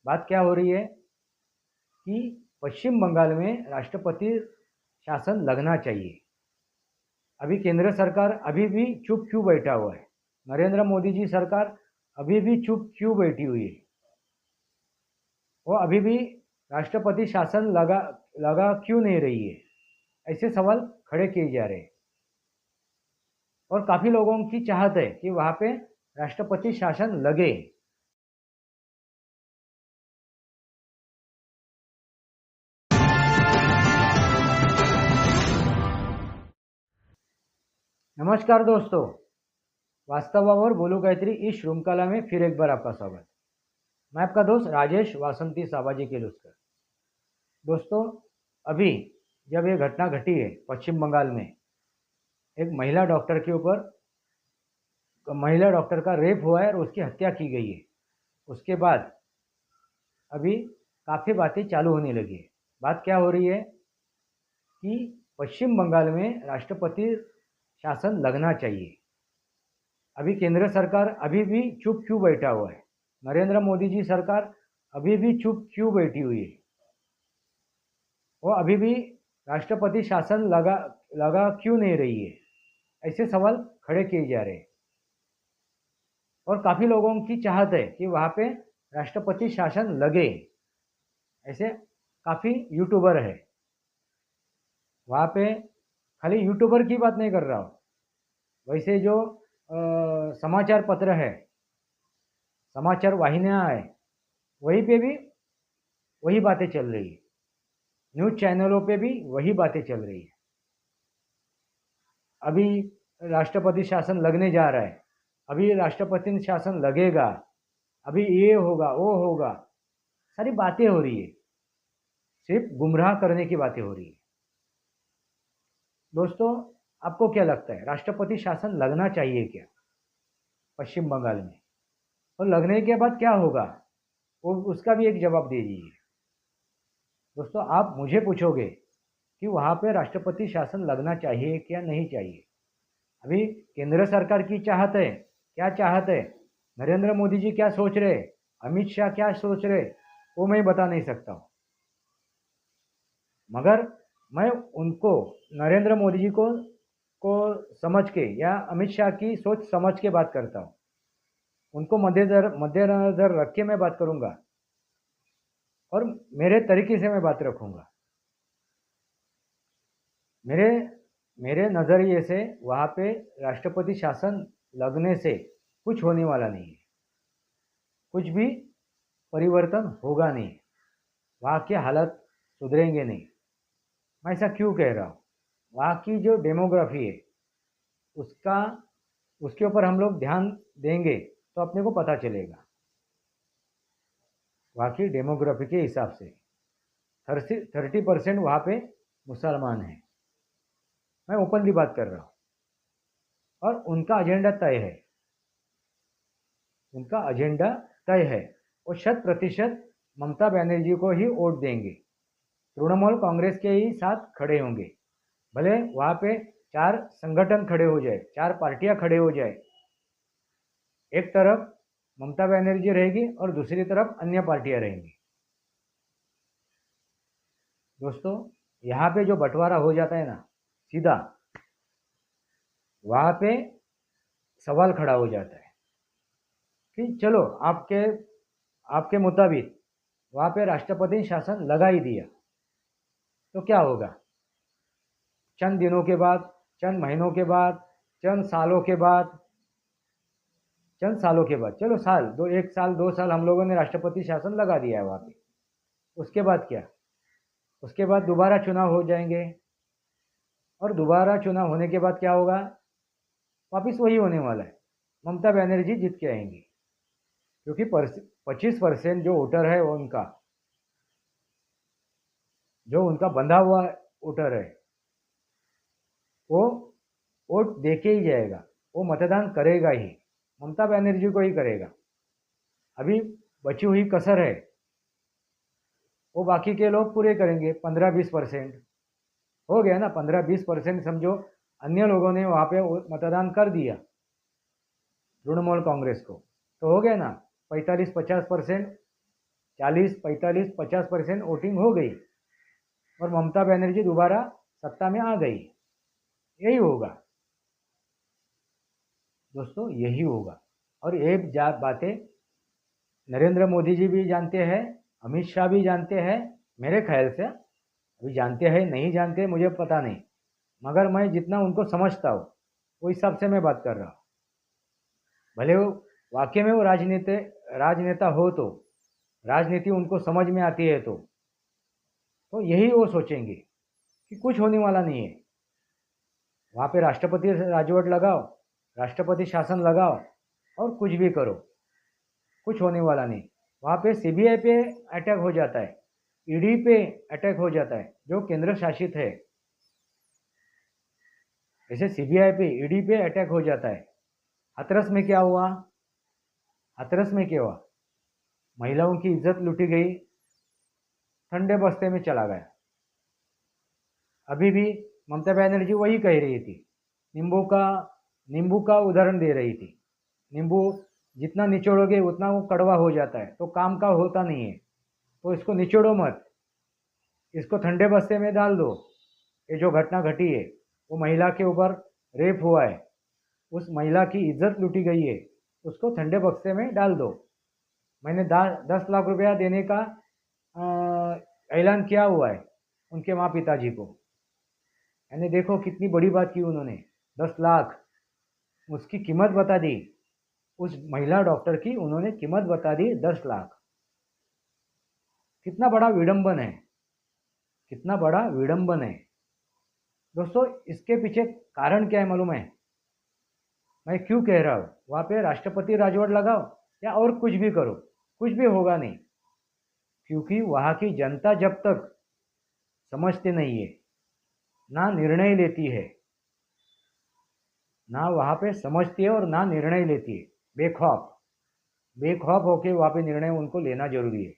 बात क्या हो रही है कि पश्चिम बंगाल में राष्ट्रपति शासन लगना चाहिए। अभी केंद्र सरकार अभी भी चुप क्यों बैठा हुआ है? नरेंद्र मोदी जी सरकार अभी भी चुप क्यों बैठी हुई है? वो अभी भी राष्ट्रपति शासन लगा लगा क्यों नहीं रही है? ऐसे सवाल खड़े किए जा रहे हैं और काफी लोगों की चाहत है कि वहां पे राष्ट्रपति शासन लगे। नमस्कार दोस्तों, वास्तवावर बोलू गायत्री इस श्रृंखला में फिर एक बार आपका स्वागत। मैं आपका दोस्त राजेश वासंती साबाजी किर्लोस्कर। दोस्तों, अभी जब ये घटना घटी है पश्चिम बंगाल में, एक महिला डॉक्टर के ऊपर महिला डॉक्टर का रेप हुआ है और उसकी हत्या की गई है। उसके बाद अभी काफ़ी बातें चालू होने लगी है। बात क्या हो रही है कि पश्चिम बंगाल में राष्ट्रपति शासन लगना चाहिए। अभी केंद्र सरकार अभी भी चुप क्यों बैठा हुआ है? नरेंद्र मोदी जी सरकार अभी भी चुप क्यों बैठी हुई है? वो अभी भी राष्ट्रपति शासन लगा लगा क्यों नहीं रही है? ऐसे सवाल खड़े किए जा रहे हैं और काफी लोगों की चाहत है कि वहां पे राष्ट्रपति शासन लगे। ऐसे काफी यूट्यूबर है वहां पे। खाली यूट्यूबर की बात नहीं कर रहा हूँ, वैसे जो समाचार पत्र है, समाचार वाहिनियां है, वहीं पे भी वही बातें चल रही है। न्यूज चैनलों पे भी वही बातें चल रही है। अभी राष्ट्रपति शासन लगने जा रहा है, अभी राष्ट्रपति शासन लगेगा, अभी ये होगा वो होगा, सारी बातें हो रही है। सिर्फ गुमराह करने की बातें हो रही है। दोस्तों, आपको क्या लगता है, राष्ट्रपति शासन लगना चाहिए क्या पश्चिम बंगाल में? और लगने के बाद क्या होगा, वो उसका भी एक जवाब दे दीजिए। दोस्तों, आप मुझे पूछोगे कि वहां पे राष्ट्रपति शासन लगना चाहिए क्या नहीं चाहिए। अभी केंद्र सरकार की चाहत है, क्या चाहत है, नरेंद्र मोदी जी क्या सोच रहे, अमित शाह क्या सोच रहे, वो मैं बता नहीं सकता हूँ। मगर मैं उनको, नरेंद्र मोदी जी को समझ के या अमित शाह की सोच समझ के बात करता हूँ। उनको मद्देनजर रख के मैं बात करूंगा और मेरे तरीके से मैं बात रखूंगा। मेरे मेरे नज़रिए से वहाँ पे राष्ट्रपति शासन लगने से कुछ होने वाला नहीं है, कुछ भी परिवर्तन होगा नहीं, वहाँ के हालत सुधरेंगे नहीं। मैं ऐसा क्यों कह रहा हूँ? वहाँ की जो डेमोग्राफी है उसका उसके ऊपर हम लोग ध्यान देंगे तो अपने को पता चलेगा। वहाँ की डेमोग्राफी के हिसाब से 30% वहाँ पे मुसलमान हैं। मैं ओपनली बात कर रहा हूँ और उनका एजेंडा तय है, उनका एजेंडा तय है। वो 100% ममता बनर्जी को ही वोट देंगे, तृणमूल कांग्रेस के ही साथ खड़े होंगे। भले वहाँ पे 4 संगठन खड़े हो जाए, 4 पार्टियां खड़े हो जाए, एक तरफ ममता बनर्जी रहेगी और दूसरी तरफ अन्य पार्टियां रहेंगी। दोस्तों, यहाँ पे जो बंटवारा हो जाता है ना सीधा, वहाँ पे सवाल खड़ा हो जाता है कि चलो आपके आपके मुताबिक वहाँ पे राष्ट्रपति शासन लगा ही दिया तो क्या होगा? चंद दिनों के बाद, चंद महीनों के बाद, चंद सालों के बाद, चंद सालों के बाद, चलो साल दो, 1 साल 2 साल हम लोगों ने राष्ट्रपति शासन लगा दिया है वहाँ पे। उसके बाद क्या? उसके बाद दोबारा चुनाव हो जाएंगे और दोबारा चुनाव होने के बाद क्या होगा? वापिस वही होने वाला है, ममता बनर्जी जीत के आएंगी। क्योंकि 25% जो वोटर है वो उनका, जो उनका बंधा हुआ वोटर है, वो वोट दे के ही जाएगा, वो मतदान करेगा ही, ममता बनर्जी को ही करेगा। अभी बची हुई कसर है वो बाकी के लोग पूरे करेंगे, 15-20%। हो गया ना, 15-20% समझो अन्य लोगों ने वहां पे मतदान कर दिया तृणमूल कांग्रेस को, तो हो गया ना 45-50%। 40, 45, 50% वोटिंग हो गई और ममता बनर्जी दोबारा सत्ता में आ गई। यही होगा दोस्तों, यही होगा। और ये बातें नरेंद्र मोदी जी भी जानते हैं, अमित शाह भी जानते हैं, मेरे ख्याल से। अभी जानते हैं नहीं जानते मुझे पता नहीं, मगर मैं जितना उनको समझता हूँ वो हिसाब से मैं बात कर रहा हूँ। भले वो वाकई में वो राजनेता हो, तो राजनीति उनको समझ में आती है, तो यही वो सोचेंगे कि कुछ होने वाला नहीं है। वहाँ पे राष्ट्रपति राजवट लगाओ, राष्ट्रपति शासन लगाओ और कुछ भी करो, कुछ होने वाला नहीं। वहाँ पे सीबीआई पे अटैक हो जाता है, ईडी पे अटैक हो जाता है जो केंद्र शासित है। ऐसे सीबीआई पे ईडी पे अटैक हो जाता है। हाथरस में क्या हुआ? हाथरस में क्या हुआ? महिलाओं की इज्जत लूटी गई, ठंडे बस्ते में चला गया। अभी भी ममता बनर्जी वही कह रही थी, नींबू का उदाहरण दे रही थी। नींबू जितना निचोड़ोगे उतना वो कड़वा हो जाता है, तो काम का होता नहीं है, तो इसको निचोड़ो मत, इसको ठंडे बस्ते में डाल दो। ये जो घटना घटी है, वो महिला के ऊपर रेप हुआ है, उस महिला की इज्जत लूटी गई है, उसको ठंडे बक्से में डाल दो। मैंने 10 लाख रुपया देने का ऐलान किया हुआ है उनके माँ पिताजी को। मैंने देखो कितनी बड़ी बात की उन्होंने, 10 लाख, उसकी कीमत बता दी। उस महिला डॉक्टर की उन्होंने कीमत बता दी 10 लाख। कितना बड़ा विडंबन है, कितना बड़ा विडंबन है दोस्तों। इसके पीछे कारण क्या है मालूम है? मैं क्यों कह रहा हूँ वहाँ पे राष्ट्रपति राजवट लगाओ या और कुछ भी करो, कुछ भी होगा नहीं। क्योंकि वहाँ की जनता जब तक समझते नहीं है, ना निर्णय लेती है, ना वहाँ पे समझती है और ना निर्णय लेती है, बेखौफ होके वहाँ पे निर्णय उनको लेना जरूरी है,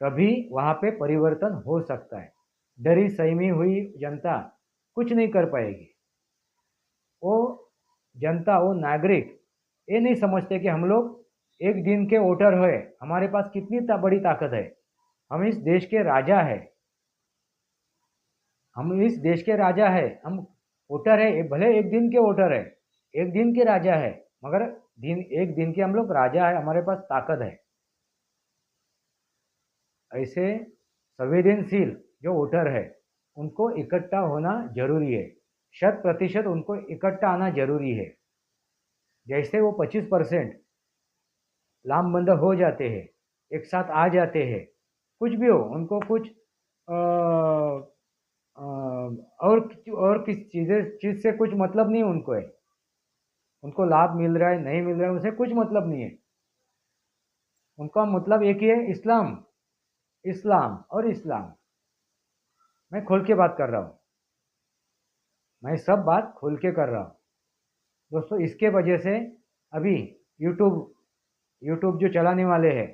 तभी वहाँ पे परिवर्तन हो सकता है। डरी सहमी हुई जनता कुछ नहीं कर पाएगी। वो जनता, वो नागरिक ये नहीं समझते कि हम लोग एक दिन के वोटर है, हमारे पास कितनी बड़ी ताकत है। हम इस देश के राजा है, हम इस देश के राजा है, हम वोटर है, भले एक दिन के वोटर है, एक दिन के राजा है, मगर एक दिन के हम लोग राजा है, हमारे पास ताकत है। ऐसे संवेदनशील जो वोटर है उनको इकट्ठा होना जरूरी है, 100% उनको इकट्ठा आना जरूरी है। जैसे वो 25% लामबंद हो जाते हैं, एक साथ आ जाते हैं, कुछ भी हो उनको कुछ और किस चीज़ से कुछ मतलब नहीं उनको है। उनको लाभ मिल रहा है नहीं मिल रहा है उसे कुछ मतलब नहीं है। उनका मतलब एक ही है, इस्लाम, इस्लाम और इस्लाम। मैं खोल के बात कर रहा हूँ, मैं सब बात खोल के कर रहा हूँ दोस्तों। इसके वजह से अभी यूट्यूब जो चलाने वाले हैं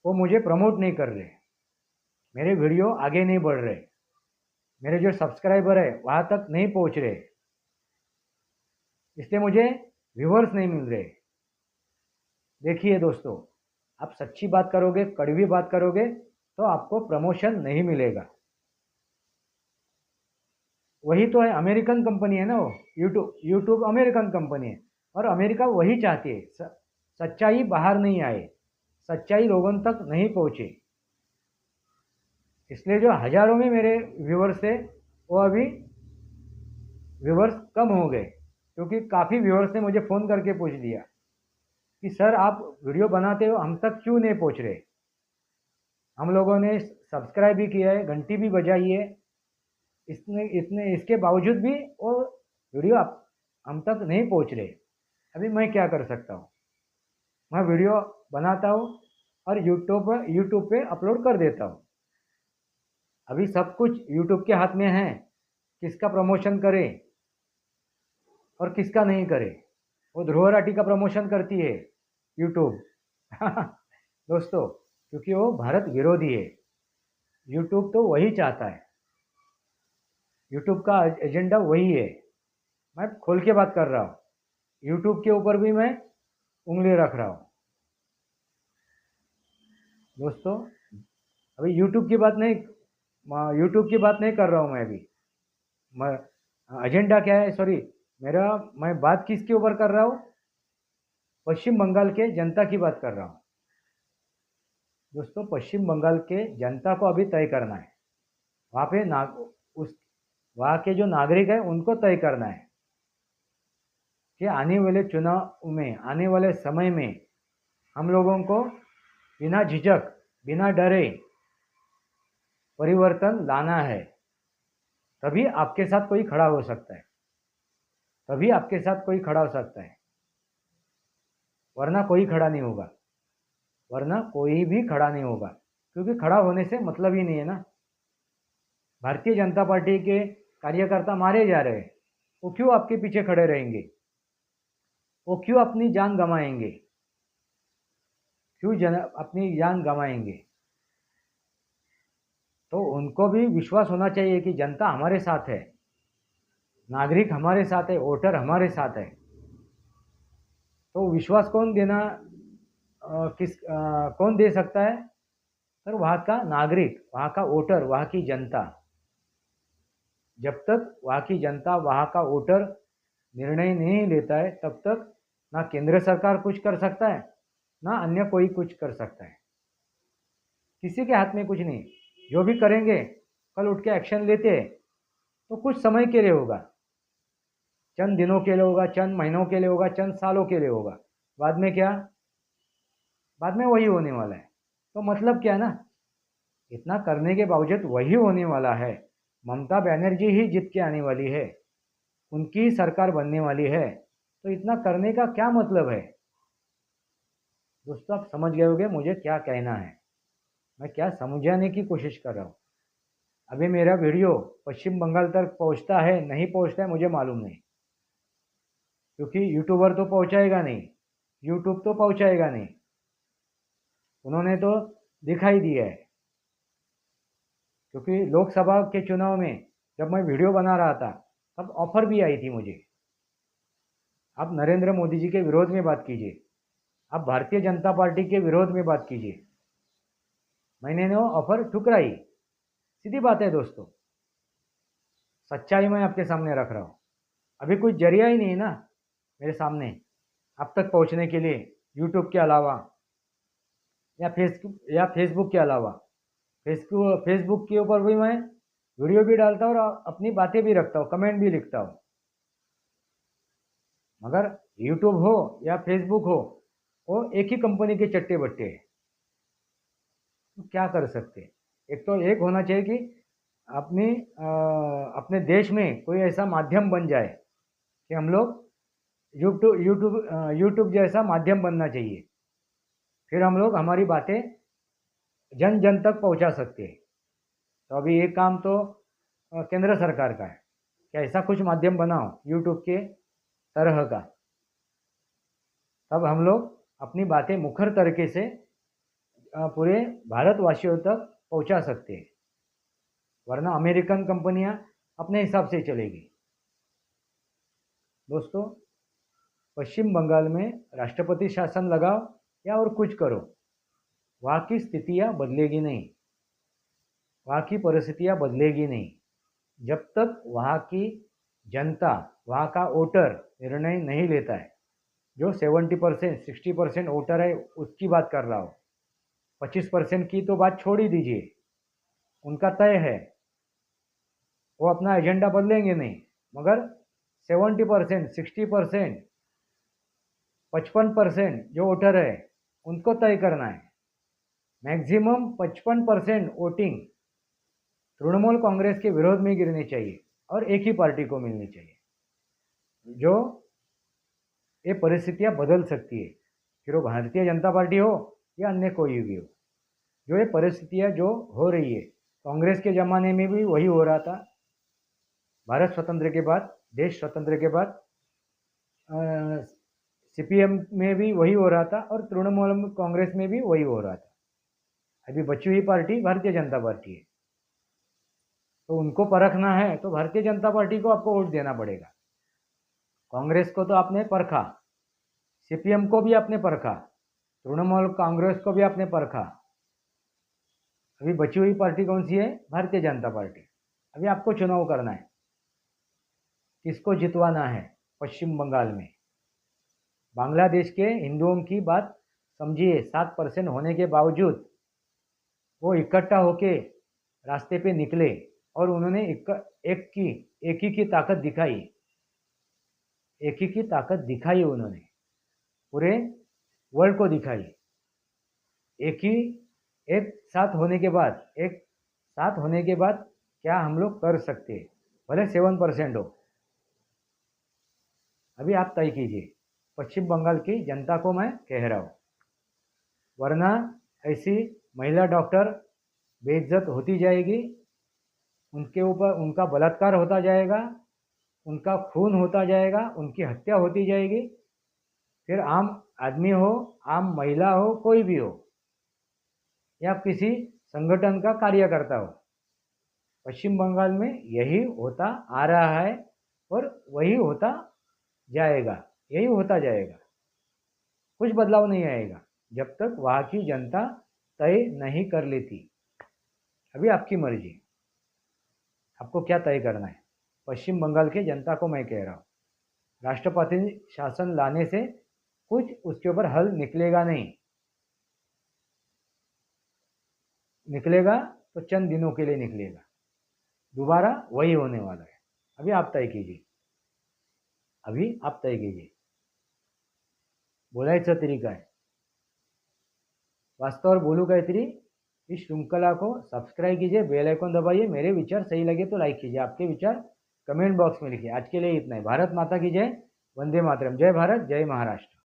वो मुझे प्रमोट नहीं कर रहे, मेरे वीडियो आगे नहीं बढ़ रहे, मेरे जो सब्सक्राइबर है वहाँ तक नहीं पहुँच रहे, इसलिए मुझे व्यूवर्स नहीं मिल रहे। देखिए दोस्तों, आप सच्ची बात करोगे, कड़वी बात करोगे तो आपको प्रमोशन नहीं मिलेगा। वही तो है, अमेरिकन कंपनी है ना वो, यूट्यूब अमेरिकन कंपनी है, और अमेरिका वही चाहती है सच्चाई बाहर नहीं आए, सच्चाई लोगों तक नहीं पहुँचे। इसलिए जो हजारों में मेरे व्यूवर्स थे वो अभी व्यूवर्स कम हो गए, क्योंकि काफ़ी व्यूवर्स ने मुझे फ़ोन करके पूछ लिया कि सर आप वीडियो बनाते हो, हम तक क्यों नहीं पहुँच रहे। हम लोगों ने सब्सक्राइब भी किया है, घंटी भी बजाई है, इसके बावजूद भी वो वीडियो हम तक नहीं पहुँच रहे। अभी मैं क्या कर सकता हूँ? मैं वीडियो बनाता हूँ और यूट्यूब पे अपलोड कर देता हूँ। अभी सब कुछ यूट्यूब के हाथ में है, किसका प्रमोशन करे और किसका नहीं करे। वो ध्रुव राठी का प्रमोशन करती है यूट्यूब दोस्तों, क्योंकि वो भारत विरोधी है। यूट्यूब तो वही चाहता है, यूट्यूब का एजेंडा वही है। मैं खोल के बात कर रहा हूँ, यूट्यूब के ऊपर भी मैं उंगली रख रहा हूँ। दोस्तों अभी यूट्यूब की बात नहीं कर रहा हूँ मैं अभी। मैं एजेंडा क्या है, सॉरी, मेरा मैं बात किसके ऊपर कर रहा हूँ? पश्चिम बंगाल के जनता की बात कर रहा हूँ। दोस्तों पश्चिम बंगाल के जनता को अभी तय करना है। वहाँ पे उस वहाँ के जो नागरिक हैं उनको तय करना है कि आने वाले चुनाव में, आने वाले समय में हम लोगों को बिना झिझक, बिना डरे परिवर्तन लाना है। तभी आपके साथ कोई खड़ा हो सकता है, तभी आपके साथ कोई खड़ा हो सकता है, वरना कोई खड़ा नहीं होगा, वरना कोई भी खड़ा नहीं होगा। क्योंकि खड़ा होने से मतलब ही नहीं है ना। भारतीय जनता पार्टी के कार्यकर्ता मारे जा रहे हैं, वो क्यों आपके पीछे खड़े रहेंगे? वो क्यों अपनी जान गंवाएंगे? अपनी जान गंवाएंगे? तो उनको भी विश्वास होना चाहिए कि जनता हमारे साथ है, नागरिक हमारे साथ है, वोटर हमारे साथ है। तो विश्वास कौन देना, कौन दे सकता है? सर वहाँ का नागरिक, वहाँ का वोटर, वहाँ की जनता। जब तक वहाँ की जनता, वहाँ का वोटर निर्णय नहीं लेता है, तब तक ना केंद्र सरकार कुछ कर सकता है, ना अन्य कोई कुछ कर सकता है। किसी के हाथ में कुछ नहीं। जो भी करेंगे, कल उठ के एक्शन लेते हैं तो कुछ समय के लिए होगा, चंद दिनों के लिए होगा, चंद महीनों के लिए होगा, चंद सालों के लिए होगा। बाद में क्या? बाद में वही होने वाला है। तो मतलब क्या है ना, इतना करने के बावजूद वही होने वाला है। ममता बनर्जी ही जीत के आने वाली है, उनकी सरकार बनने वाली है। तो इतना करने का क्या मतलब है? दोस्तों आप समझ गए होंगे मुझे क्या कहना है, मैं क्या समझाने की कोशिश कर रहा हूँ। अभी मेरा वीडियो पश्चिम बंगाल तक पहुँचता है नहीं पहुँचता है मुझे मालूम नहीं, क्योंकि यूट्यूबर तो पहुँचाएगा नहीं, यूट्यूब तो पहुँचाएगा नहीं। उन्होंने तो दिखाई दिया है। क्योंकि लोकसभा के चुनाव में जब मैं वीडियो बना रहा था तब ऑफर भी आई थी मुझे, आप नरेंद्र मोदी जी के विरोध में बात कीजिए, आप भारतीय जनता पार्टी के विरोध में बात कीजिए। मैंने वो ऑफर ठुकराई। सीधी बात है दोस्तों, सच्चाई मैं आपके सामने रख रहा हूँ। अभी कुछ जरिया ही नहीं है ना मेरे सामने आप तक पहुँचने के लिए, यूट्यूब के अलावा या फेसबुक के अलावा। फेसबुक के ऊपर भी मैं वीडियो भी डालता हूँ और अपनी बातें भी रखता हूँ, कमेंट भी लिखता हूँ। मगर यूट्यूब हो या फेसबुक हो, वो एक ही कंपनी के चट्टे बट्टे हैं। तो क्या कर सकते? एक तो एक होना चाहिए कि अपने देश में कोई ऐसा माध्यम बन जाए कि हम लोग यूट्यूब जैसा माध्यम बनना चाहिए। फिर हम लोग हमारी बातें जन जन तक पहुंचा सकते हैं। तो अभी एक काम तो केंद्र सरकार का है कि ऐसा कुछ माध्यम बनाओ यूट्यूब के तरह का, तब हम लोग अपनी बातें मुखर तरीके से पूरे भारतवासियों तक पहुंचा सकते हैं। वरना अमेरिकन कंपनियां अपने हिसाब से चलेगी। दोस्तों पश्चिम बंगाल में राष्ट्रपति शासन लगाओ या और कुछ करो, वहाँ की स्थितियाँ बदलेगी नहीं, वहाँ की परिस्थितियाँ बदलेगी नहीं जब तक वहाँ की जनता, वहाँ का वोटर निर्णय नहीं लेता है। जो 70% 60% वोटर है उसकी बात कर रहा हूँ, 25% की तो बात छोड़ ही दीजिए, उनका तय है, वो अपना एजेंडा बदलेंगे नहीं। मगर 70% 60% 55% जो वोटर है उनको तय करना है। मैक्सिमम 55% वोटिंग तृणमूल कांग्रेस के विरोध में गिरनी चाहिए और एक ही पार्टी को मिलनी चाहिए। जो ये परिस्थितियां बदल सकती है, फिर वो भारतीय जनता पार्टी हो या अन्य कोई भी हो। जो ये परिस्थितियां जो हो रही है, कांग्रेस के ज़माने में भी वही हो रहा था। भारत स्वतंत्र के बाद, देश स्वतंत्र के बाद सीपीएम में भी वही हो रहा था और तृणमूल कांग्रेस में भी वही हो रहा था। अभी बची हुई पार्टी भारतीय जनता पार्टी है। तो उनको परखना है तो भारतीय जनता पार्टी को आपको वोट देना पड़ेगा। कांग्रेस को तो आपने परखा, सीपीएम को भी आपने परखा, तृणमूल कांग्रेस को भी आपने परखा, अभी बची हुई पार्टी कौन सी है? भारतीय जनता पार्टी। अभी आपको चुनाव करना है, किसको जितवाना है पश्चिम बंगाल में। बांग्लादेश के हिंदुओं की बात समझिए, 7% होने के बावजूद वो इकट्ठा होके रास्ते पे निकले और उन्होंने एक ही की ताकत दिखाई। एक ही की ताकत दिखाई उन्होंने, पूरे वर्ल्ड को दिखाई। एक ही एक साथ होने के बाद, एक साथ होने के बाद क्या हम लोग कर सकते हैं, भले 7% हो। अभी आप तय कीजिए, पश्चिम बंगाल की जनता को मैं कह रहा हूँ, वरना ऐसी महिला डॉक्टर बेइज्जत होती जाएगी, उनके ऊपर उनका बलात्कार होता जाएगा, उनका खून होता जाएगा, उनकी हत्या होती जाएगी। फिर आम आदमी हो, आम महिला हो, कोई भी हो, या किसी संगठन का कार्यकर्ता हो, पश्चिम बंगाल में यही होता आ रहा है और वही होता जाएगा, यही होता जाएगा। कुछ बदलाव नहीं आएगा जब तक वहाँ की जनता तय नहीं कर लेती। अभी आपकी मर्जी, आपको क्या तय करना है। पश्चिम बंगाल की जनता को मैं कह रहा हूँ, राष्ट्रपति शासन लाने से कुछ उसके ऊपर हल निकलेगा नहीं, निकलेगा तो चंद दिनों के लिए निकलेगा, दोबारा वही होने वाला है। अभी आप तय कीजिए, अभी आप तय कीजिए। बोलायचा तरीका है वास्तव और बोलू गायत्री। इस श्रृंखला को सब्सक्राइब कीजिए, बेल आइकन दबाइए। मेरे विचार सही लगे तो लाइक कीजिए, आपके विचार कमेंट बॉक्स में लिखिए। आज के लिए इतना ही। भारत माता की जय, वंदे मातरम। जय भारत, जय महाराष्ट्र।